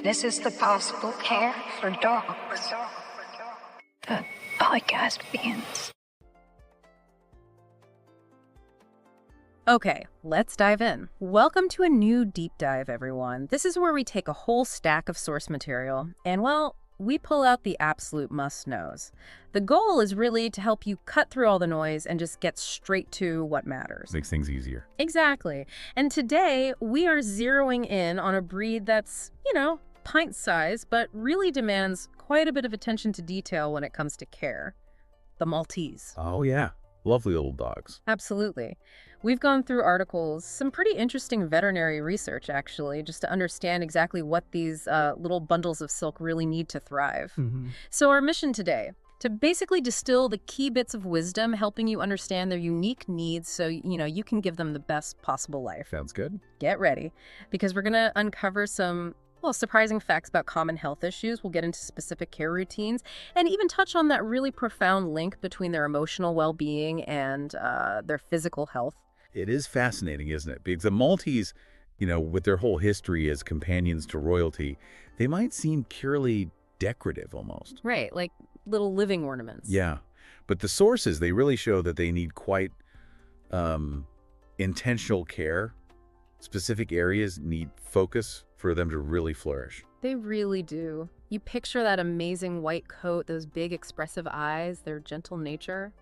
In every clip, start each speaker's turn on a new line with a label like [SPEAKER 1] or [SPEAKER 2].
[SPEAKER 1] This is the Possible Care for Dogs. The podcast begins.
[SPEAKER 2] Okay, let's dive in. Welcome to a new deep dive, everyone. This is where we take a whole stack of source material and, well, we pull out the absolute must-knows. The goal is really to help you cut through all the noise and just get straight to what matters.
[SPEAKER 3] Makes things easier.
[SPEAKER 2] Exactly. And today, we are zeroing in on a breed that's, pint size, but really demands quite a bit of attention to detail when it comes to care. The Maltese.
[SPEAKER 3] Oh, yeah. Lovely little dogs.
[SPEAKER 2] Absolutely. We've gone through articles, some pretty interesting veterinary research, actually, just to understand exactly what these little bundles of silk really need to thrive. So our mission today, to basically distill the key bits of wisdom, helping you understand their unique needs so, you can give them the best possible life.
[SPEAKER 3] Sounds good.
[SPEAKER 2] Get ready, because we're going to uncover some surprising facts about common health issues. We'll get into specific care routines and even touch on that really profound link between their emotional well-being and their physical health.
[SPEAKER 3] It is fascinating, isn't it? Because the Maltese, with their whole history as companions to royalty, they might seem purely decorative almost.
[SPEAKER 2] Right, like little living ornaments.
[SPEAKER 3] Yeah, but the sources, they really show that they need quite intentional care. Specific areas need focus for them to really flourish.
[SPEAKER 2] They really do. You picture that amazing white coat, those big expressive eyes, their gentle nature.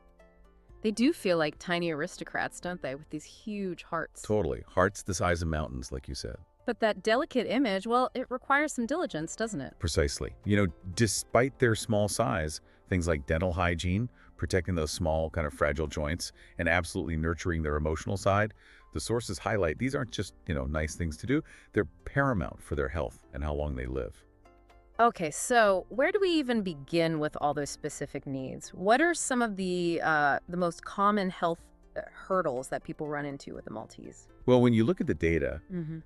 [SPEAKER 2] They do feel like tiny aristocrats, don't they, with these huge hearts?
[SPEAKER 3] Totally. Hearts the size of mountains, like you said.
[SPEAKER 2] But that delicate image, well, it requires some diligence, doesn't it?
[SPEAKER 3] Precisely. Despite their small size, things like dental hygiene, protecting those small, kind of fragile joints, and absolutely nurturing their emotional side, the sources highlight these aren't just, nice things to do. They're paramount for their health and how long they live.
[SPEAKER 2] Okay, so where do we even begin with all those specific needs? What are some of the most common health hurdles that people run into with the Maltese?
[SPEAKER 3] Well, when you look at the data,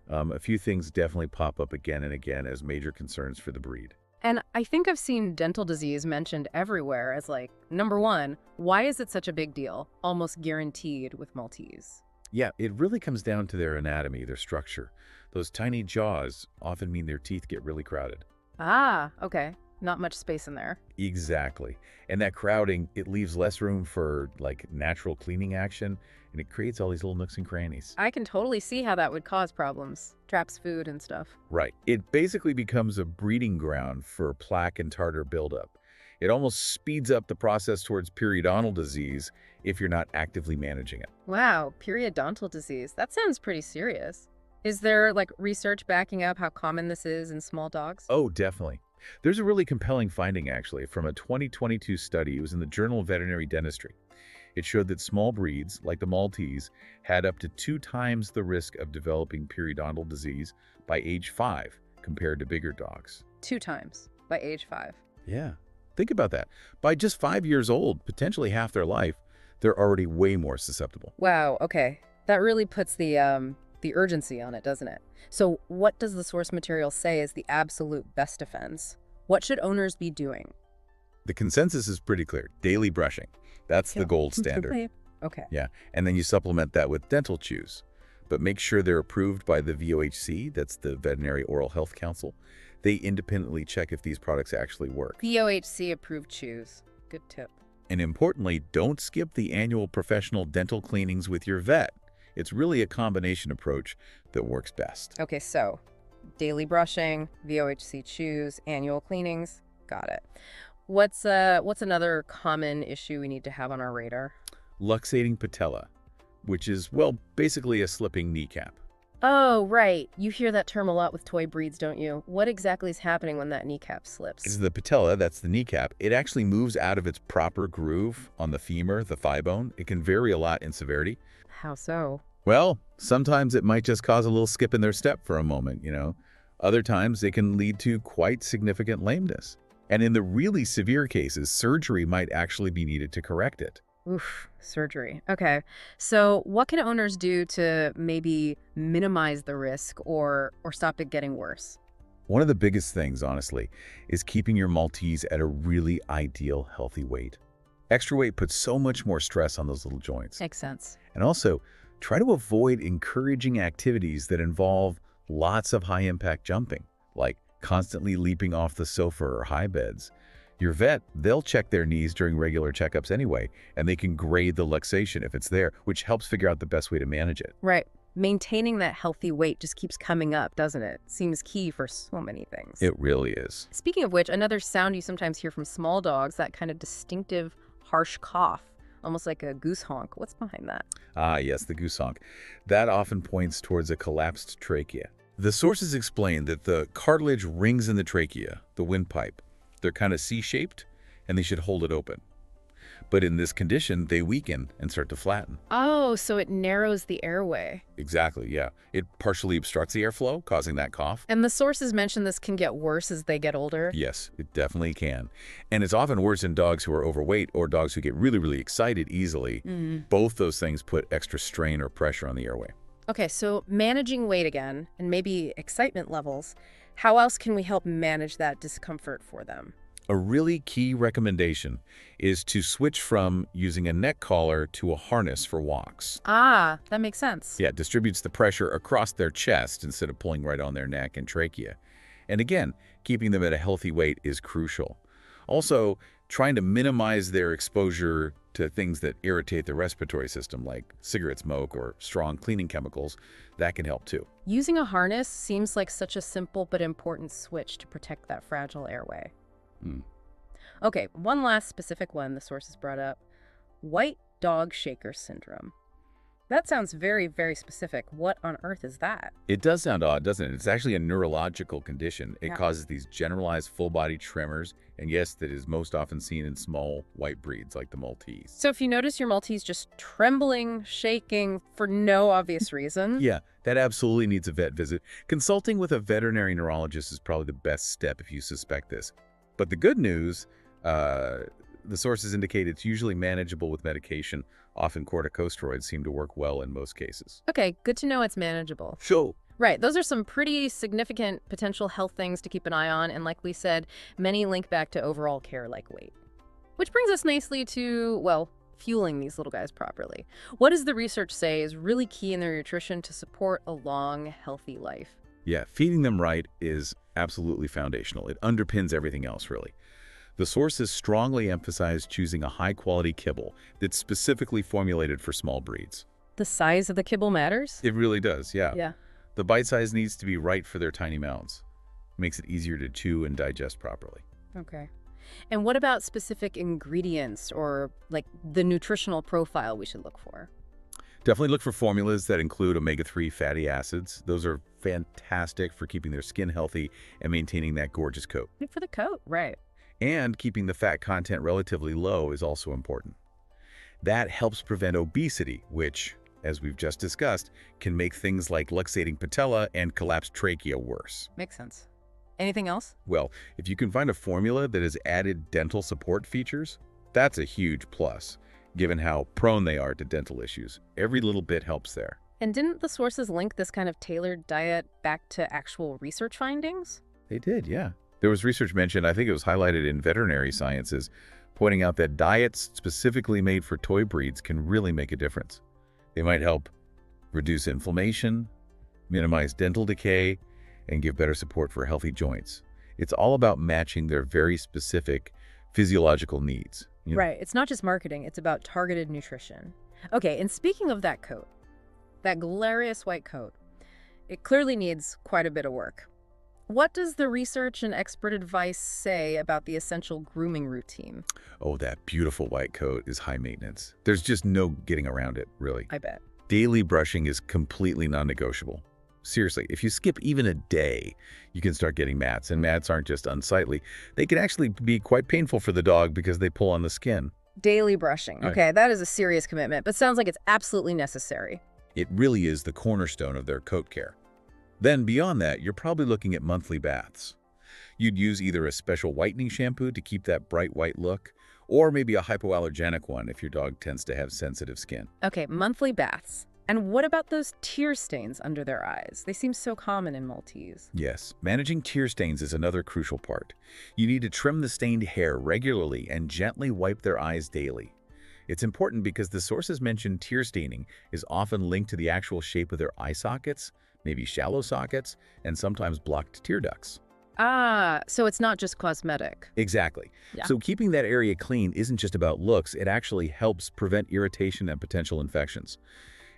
[SPEAKER 3] a few things definitely pop up again and again as major concerns for the breed.
[SPEAKER 2] And I think I've seen dental disease mentioned everywhere as number one, why is it such a big deal? Almost guaranteed with Maltese.
[SPEAKER 3] Yeah, it really comes down to their anatomy, their structure. Those tiny jaws often mean their teeth get really crowded.
[SPEAKER 2] Ah, okay. Not much space in there.
[SPEAKER 3] Exactly. And that crowding, it leaves less room for natural cleaning action, and it creates all these little nooks and crannies.
[SPEAKER 2] I can totally see how that would cause problems. Traps food and stuff.
[SPEAKER 3] Right. It basically becomes a breeding ground for plaque and tartar buildup. It almost speeds up the process towards periodontal disease if you're not actively managing it.
[SPEAKER 2] Wow, periodontal disease. That sounds pretty serious. Is there research backing up how common this is in small dogs?
[SPEAKER 3] Oh, definitely. There's a really compelling finding, actually, from a 2022 study. It was in the Journal of Veterinary Dentistry. It showed that small breeds, like the Maltese, had up to 2 times the risk of developing periodontal disease by age 5 compared to bigger dogs.
[SPEAKER 2] 2 times by age 5.
[SPEAKER 3] Yeah. Think about that. By just 5 years old, potentially half their life, they're already way more susceptible.
[SPEAKER 2] Wow, okay. That really puts the urgency on it, doesn't it? So what does the source material say is the absolute best defense? What should owners be doing?
[SPEAKER 3] The consensus is pretty clear. Daily brushing. That's the gold standard.
[SPEAKER 2] Okay.
[SPEAKER 3] Yeah, and then you supplement that with dental chews. But make sure they're approved by the VOHC, that's the Veterinary Oral Health Council. They independently check if these products actually work.
[SPEAKER 2] VOHC approved chews. Good tip.
[SPEAKER 3] And importantly, don't skip the annual professional dental cleanings with your vet. It's really a combination approach that works best.
[SPEAKER 2] Okay, so daily brushing, VOHC chews, annual cleanings. Got it. What's another common issue we need to have on our radar?
[SPEAKER 3] Luxating patella, which is, basically a slipping kneecap.
[SPEAKER 2] Oh, right. You hear that term a lot with toy breeds, don't you? What exactly is happening when that kneecap slips?
[SPEAKER 3] It's the patella, that's the kneecap. It actually moves out of its proper groove on the femur, the thigh bone. It can vary a lot in severity.
[SPEAKER 2] How so?
[SPEAKER 3] Well, sometimes it might just cause a little skip in their step for a moment, Other times it can lead to quite significant lameness. And in the really severe cases, surgery might actually be needed to correct it.
[SPEAKER 2] Oof, surgery. Okay. So what can owners do to maybe minimize the risk or stop it getting worse?
[SPEAKER 3] One of the biggest things, honestly, is keeping your Maltese at a really ideal, healthy weight. Extra weight puts so much more stress on those little joints.
[SPEAKER 2] Makes sense.
[SPEAKER 3] And also, try to avoid encouraging activities that involve lots of high-impact jumping, like constantly leaping off the sofa or high beds. Your vet, they'll check their knees during regular checkups anyway, and they can grade the luxation if it's there, which helps figure out the best way to manage it.
[SPEAKER 2] Right. Maintaining that healthy weight just keeps coming up, doesn't it? Seems key for so many things.
[SPEAKER 3] It really is.
[SPEAKER 2] Speaking of which, another sound you sometimes hear from small dogs, that kind of distinctive, harsh cough, almost like a goose honk. What's behind that?
[SPEAKER 3] Ah, yes, the goose honk. That often points towards a collapsed trachea. The sources explain that the cartilage rings in the trachea, the windpipe. They're kind of C-shaped, and they should hold it open. But in this condition, they weaken and start to flatten.
[SPEAKER 2] Oh, so it narrows the airway.
[SPEAKER 3] Exactly, yeah. It partially obstructs the airflow, causing that cough.
[SPEAKER 2] And the sources mention this can get worse as they get older.
[SPEAKER 3] Yes, it definitely can. And it's often worse in dogs who are overweight or dogs who get really, really excited easily. Both those things put extra strain or pressure on the airway.
[SPEAKER 2] Okay, so managing weight again, and maybe excitement levels, how else can we help manage that discomfort for them?
[SPEAKER 3] A really key recommendation is to switch from using a neck collar to a harness for walks.
[SPEAKER 2] Ah, that makes sense.
[SPEAKER 3] Yeah, it distributes the pressure across their chest instead of pulling right on their neck and trachea. And again, keeping them at a healthy weight is crucial. Also, trying to minimize their exposure to things that irritate the respiratory system, like cigarette smoke or strong cleaning chemicals, that can help too.
[SPEAKER 2] Using a harness seems like such a simple but important switch to protect that fragile airway. Okay, one last specific one the sources brought up. White dog shaker syndrome. That sounds very, very specific. What on earth is that?
[SPEAKER 3] It does sound odd, doesn't it? It's actually a neurological condition. It
[SPEAKER 2] Yeah.
[SPEAKER 3] causes these generalized full-body tremors, and yes, that is most often seen in small white breeds like the Maltese.
[SPEAKER 2] So if you notice your Maltese just trembling, shaking for no obvious reason,
[SPEAKER 3] Yeah, that absolutely needs a vet visit. Consulting with a veterinary neurologist is probably the best step if you suspect this. But the good news, the sources indicate it's usually manageable with medication. Often corticosteroids seem to work well in most cases.
[SPEAKER 2] okay, good to know it's manageable.
[SPEAKER 3] So,
[SPEAKER 2] Right, those are some pretty significant potential health things to keep an eye on, and like we said, many link back to overall care like weight. Which brings us nicely to, well, fueling these little guys properly. What does the research say is really key in their nutrition to support a long, healthy life?
[SPEAKER 3] yeah, feeding them right is absolutely foundational. It underpins everything else, really. The sources strongly emphasize choosing a high-quality kibble that's specifically formulated for small breeds.
[SPEAKER 2] The size of the kibble matters?
[SPEAKER 3] It really does, yeah.
[SPEAKER 2] Yeah.
[SPEAKER 3] The bite size needs to be right for their tiny mouths. Makes it easier to chew and digest properly.
[SPEAKER 2] Okay. And what about specific ingredients or like the nutritional profile we should look for?
[SPEAKER 3] Definitely look for formulas that include omega-3 fatty acids. Those are fantastic for keeping their skin healthy and maintaining that gorgeous coat.
[SPEAKER 2] Good for the coat, right.
[SPEAKER 3] And keeping the fat content relatively low is also important. That helps prevent obesity, which, as we've just discussed, can make things like luxating patella and collapsed trachea worse.
[SPEAKER 2] Makes sense. Anything else?
[SPEAKER 3] Well, if you can find a formula that has added dental support features, that's a huge plus, given how prone they are to dental issues. Every little bit helps there.
[SPEAKER 2] And didn't the sources link this kind of tailored diet back to actual research findings?
[SPEAKER 3] They did, yeah. There was research mentioned, I think it was highlighted in veterinary sciences, pointing out that diets specifically made for toy breeds can really make a difference. They might help reduce inflammation, minimize dental decay, and give better support for healthy joints. It's all about matching their very specific physiological needs. You know?
[SPEAKER 2] Right. It's not just marketing. It's about targeted nutrition. Okay, and speaking of that coat, that glorious white coat, it clearly needs quite a bit of work. What does the research and expert advice say about the essential grooming routine?
[SPEAKER 3] Oh, that beautiful white coat is high maintenance. There's just no getting around it, really.
[SPEAKER 2] I bet.
[SPEAKER 3] Daily brushing is completely non-negotiable. Seriously, if you skip even a day, you can start getting mats, and mats aren't just unsightly. They can actually be quite painful for the dog because they pull on the skin.
[SPEAKER 2] Daily brushing.
[SPEAKER 3] Right.
[SPEAKER 2] Okay, that is a serious commitment, but sounds like it's absolutely necessary.
[SPEAKER 3] It really is the cornerstone of their coat care. Then beyond that, you're probably looking at monthly baths. You'd use either a special whitening shampoo to keep that bright white look, or maybe a hypoallergenic one if your dog tends to have sensitive skin.
[SPEAKER 2] Okay, monthly baths. And what about those tear stains under their eyes? They seem so common in Maltese.
[SPEAKER 3] Yes, managing tear stains is another crucial part. You need to trim the stained hair regularly and gently wipe their eyes daily. It's important because the sources mention tear staining is often linked to the actual shape of their eye sockets, maybe shallow sockets, and sometimes blocked tear ducts.
[SPEAKER 2] Ah, so it's not just cosmetic.
[SPEAKER 3] Exactly.
[SPEAKER 2] Yeah.
[SPEAKER 3] So keeping that area clean isn't just about looks, it actually helps prevent irritation and potential infections.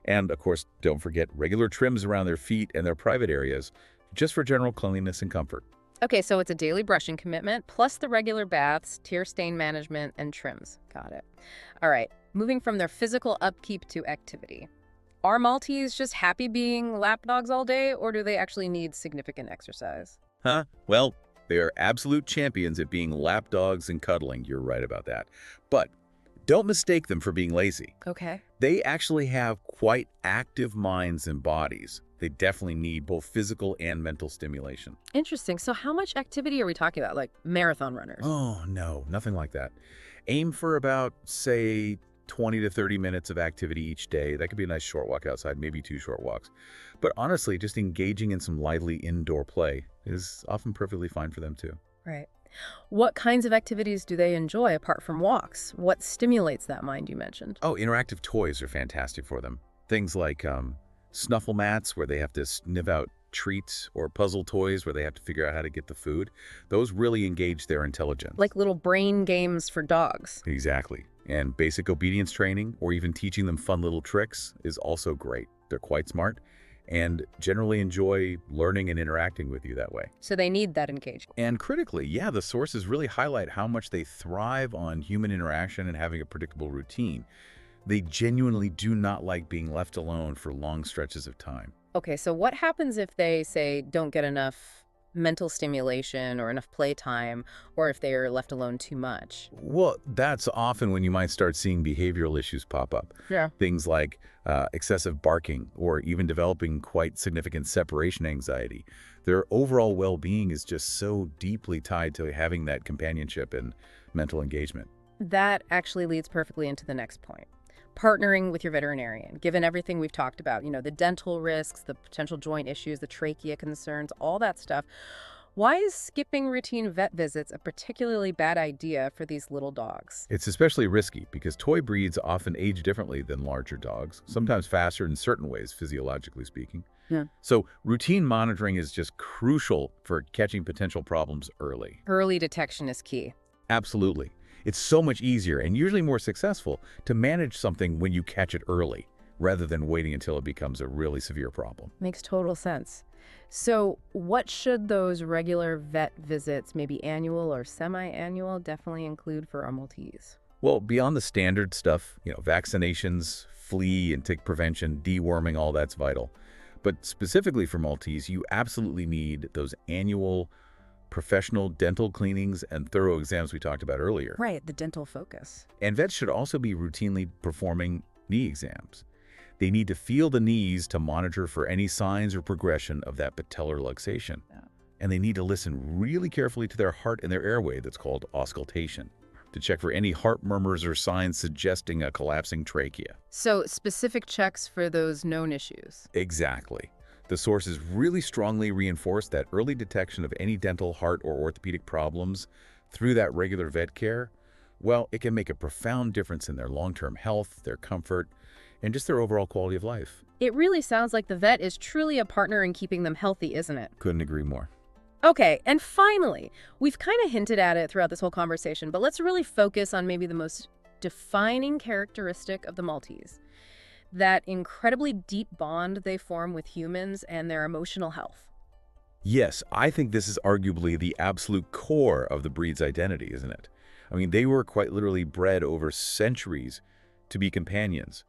[SPEAKER 3] And of course, don't forget regular trims around their feet and their private areas, just for general cleanliness and comfort.
[SPEAKER 2] Okay, so it's a daily brushing commitment, plus the regular baths, tear stain management, and trims. Got it. All right, moving from their physical upkeep to activity. Are Maltese just happy being lap dogs all day, or do they actually need significant exercise?
[SPEAKER 3] Huh? Well, they are absolute champions at being lap dogs and cuddling. You're right about that. But don't mistake them for being lazy.
[SPEAKER 2] Okay.
[SPEAKER 3] They actually have quite active minds and bodies. They definitely need both physical and mental stimulation.
[SPEAKER 2] Interesting. So how much activity are we talking about? Like marathon runners?
[SPEAKER 3] Oh, no, nothing like that. Aim for about, say, 20 to 30 minutes of activity each day. That could be a nice short walk outside, maybe 2 short walks. But honestly, just engaging in some lively indoor play is often perfectly fine for them too.
[SPEAKER 2] Right. What kinds of activities do they enjoy apart from walks? What stimulates that mind you mentioned?
[SPEAKER 3] Oh, interactive toys are fantastic for them. Things like snuffle mats where they have to sniff out treats, or puzzle toys where they have to figure out how to get the food. Those really engage their intelligence.
[SPEAKER 2] Like little brain games for dogs.
[SPEAKER 3] Exactly. And basic obedience training, or even teaching them fun little tricks, is also great. They're quite smart and generally enjoy learning and interacting with you that way.
[SPEAKER 2] So they need that engagement.
[SPEAKER 3] And critically, yeah, the sources really highlight how much they thrive on human interaction and having a predictable routine. They genuinely do not like being left alone for long stretches of time.
[SPEAKER 2] Okay, so what happens if they, say, don't get enough mental stimulation or enough playtime, or if they are left alone too much?
[SPEAKER 3] Well, that's often when you might start seeing behavioral issues pop up.
[SPEAKER 2] Yeah.
[SPEAKER 3] Things like excessive barking, or even developing quite significant separation anxiety. Their overall well-being is just so deeply tied to having that companionship and mental engagement.
[SPEAKER 2] That actually leads perfectly into the next point. Partnering with your veterinarian, given everything we've talked about, the dental risks, the potential joint issues, the trachea concerns, all that stuff. Why is skipping routine vet visits a particularly bad idea for these little dogs?
[SPEAKER 3] It's especially risky because toy breeds often age differently than larger dogs, sometimes faster in certain ways, physiologically speaking.
[SPEAKER 2] Yeah.
[SPEAKER 3] So routine monitoring is just crucial for catching potential problems early.
[SPEAKER 2] Early detection is key.
[SPEAKER 3] Absolutely. It's so much easier and usually more successful to manage something when you catch it early, rather than waiting until it becomes a really severe problem.
[SPEAKER 2] Makes total sense. So what should those regular vet visits, maybe annual or semi-annual, definitely include for our Maltese?
[SPEAKER 3] Well, beyond the standard stuff, vaccinations, flea and tick prevention, deworming, all that's vital. But specifically for Maltese, you absolutely need those annual professional dental cleanings and thorough exams we talked about earlier.
[SPEAKER 2] Right, the dental focus.
[SPEAKER 3] And vets should also be routinely performing knee exams. They need to feel the knees to monitor for any signs or progression of that patellar luxation.
[SPEAKER 2] Yeah.
[SPEAKER 3] And they need to listen really carefully to their heart and their airway, that's called auscultation, to check for any heart murmurs or signs suggesting a collapsing trachea.
[SPEAKER 2] So specific checks for those known issues.
[SPEAKER 3] Exactly. The sources really strongly reinforce that early detection of any dental, heart, or orthopedic problems through that regular vet care, well, it can make a profound difference in their long-term health, their comfort, and just their overall quality of life.
[SPEAKER 2] It really sounds like the vet is truly a partner in keeping them healthy, isn't it?
[SPEAKER 3] Couldn't agree more.
[SPEAKER 2] Okay, and finally, we've kind of hinted at it throughout this whole conversation, but let's really focus on maybe the most defining characteristic of the Maltese. That incredibly deep bond they form with humans and their emotional health.
[SPEAKER 3] Yes, I think this is arguably the absolute core of the breed's identity, isn't it? I mean, they were quite literally bred over centuries to be companions,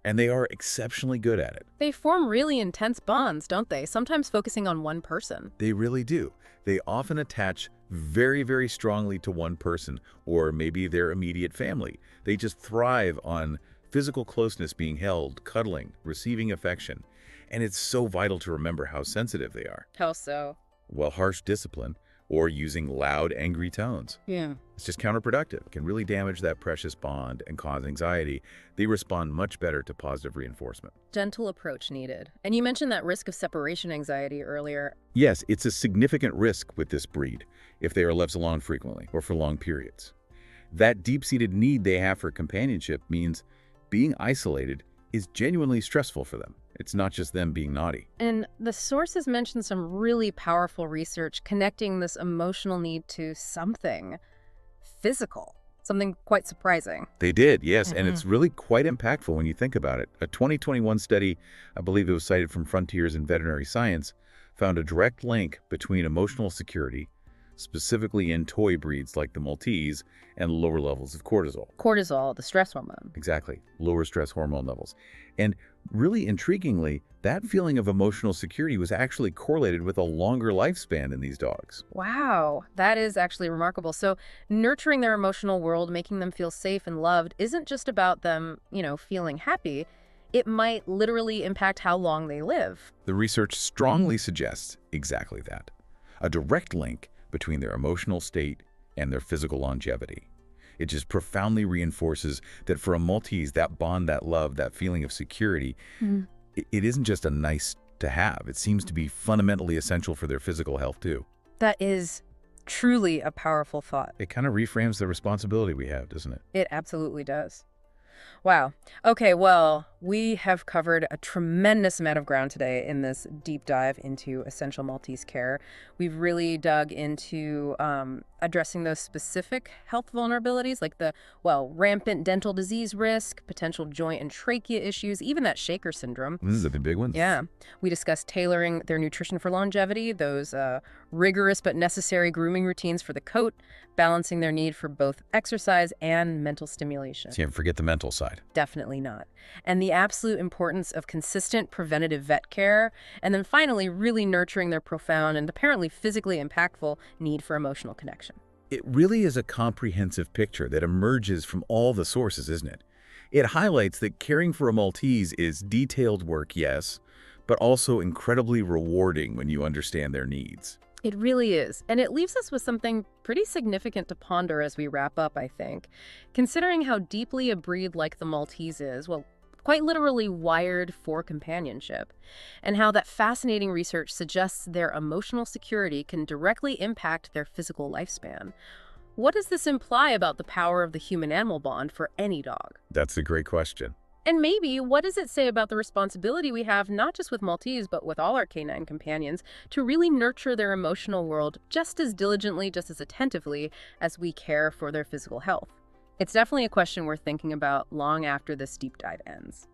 [SPEAKER 3] and they are exceptionally good at it.
[SPEAKER 2] They form really intense bonds, don't they? Sometimes focusing on one person.
[SPEAKER 3] They really do. They often attach very, very strongly to one person, or maybe their immediate family. They just thrive on physical closeness, being held, cuddling, receiving affection. And it's so vital to remember how sensitive they are.
[SPEAKER 2] How so?
[SPEAKER 3] Well, harsh discipline or using loud, angry tones.
[SPEAKER 2] Yeah.
[SPEAKER 3] It's just counterproductive. It can really damage that precious bond and cause anxiety. They respond much better to positive reinforcement.
[SPEAKER 2] Gentle approach needed. And you mentioned that risk of separation anxiety earlier.
[SPEAKER 3] Yes, it's a significant risk with this breed if they are left alone frequently or for long periods. That deep-seated need they have for companionship means being isolated is genuinely stressful for them. It's not just them being naughty.
[SPEAKER 2] And the sources mention some really powerful research connecting this emotional need to something physical, something quite surprising.
[SPEAKER 3] They did, yes, and it's really quite impactful when you think about it. A 2021 study, I believe it was cited from Frontiers in Veterinary Science, found a direct link between emotional security, specifically in toy breeds like the Maltese, and lower levels of cortisol.
[SPEAKER 2] Cortisol, the stress hormone.
[SPEAKER 3] Exactly, lower stress hormone levels. And really intriguingly, that feeling of emotional security was actually correlated with a longer lifespan in these dogs.
[SPEAKER 2] Wow, that is actually remarkable. So nurturing their emotional world, making them feel safe and loved, isn't just about them, feeling happy. It might literally impact how long they live.
[SPEAKER 3] The research strongly suggests exactly that. A direct link between their emotional state and their physical longevity. It just profoundly reinforces that for a Maltese, that bond, that love, that feeling of security, it isn't just a nice to have. It seems to be fundamentally essential for their physical health too.
[SPEAKER 2] That is truly a powerful thought.
[SPEAKER 3] It kind of reframes the responsibility we have, doesn't it?
[SPEAKER 2] It absolutely does. Wow. Okay, well, we have covered a tremendous amount of ground today in this deep dive into essential Maltese care. We've really dug into addressing those specific health vulnerabilities like the, rampant dental disease risk, potential joint and trachea issues, even that shaker syndrome.
[SPEAKER 3] These are the big ones.
[SPEAKER 2] Yeah. We discussed tailoring their nutrition for longevity, those rigorous but necessary grooming routines for the coat, balancing their need for both exercise and mental stimulation.
[SPEAKER 3] So you forget the mental side.
[SPEAKER 2] Definitely not. And the absolute importance of consistent preventative vet care. And then finally, really nurturing their profound and apparently physically impactful need for emotional connection.
[SPEAKER 3] It really is a comprehensive picture that emerges from all the sources, isn't it? It highlights that caring for a Maltese is detailed work, yes, but also incredibly rewarding when you understand their needs.
[SPEAKER 2] It really is. And it leaves us with something pretty significant to ponder as we wrap up, I think. Considering how deeply a breed like the Maltese is, quite literally wired for companionship, and how that fascinating research suggests their emotional security can directly impact their physical lifespan. What does this imply about the power of the human-animal bond for any dog?
[SPEAKER 3] That's a great question.
[SPEAKER 2] And maybe, what does it say about the responsibility we have, not just with Maltese, but with all our canine companions, to really nurture their emotional world just as diligently, just as attentively as we care for their physical health? It's definitely a question we're thinking about long after this deep dive ends.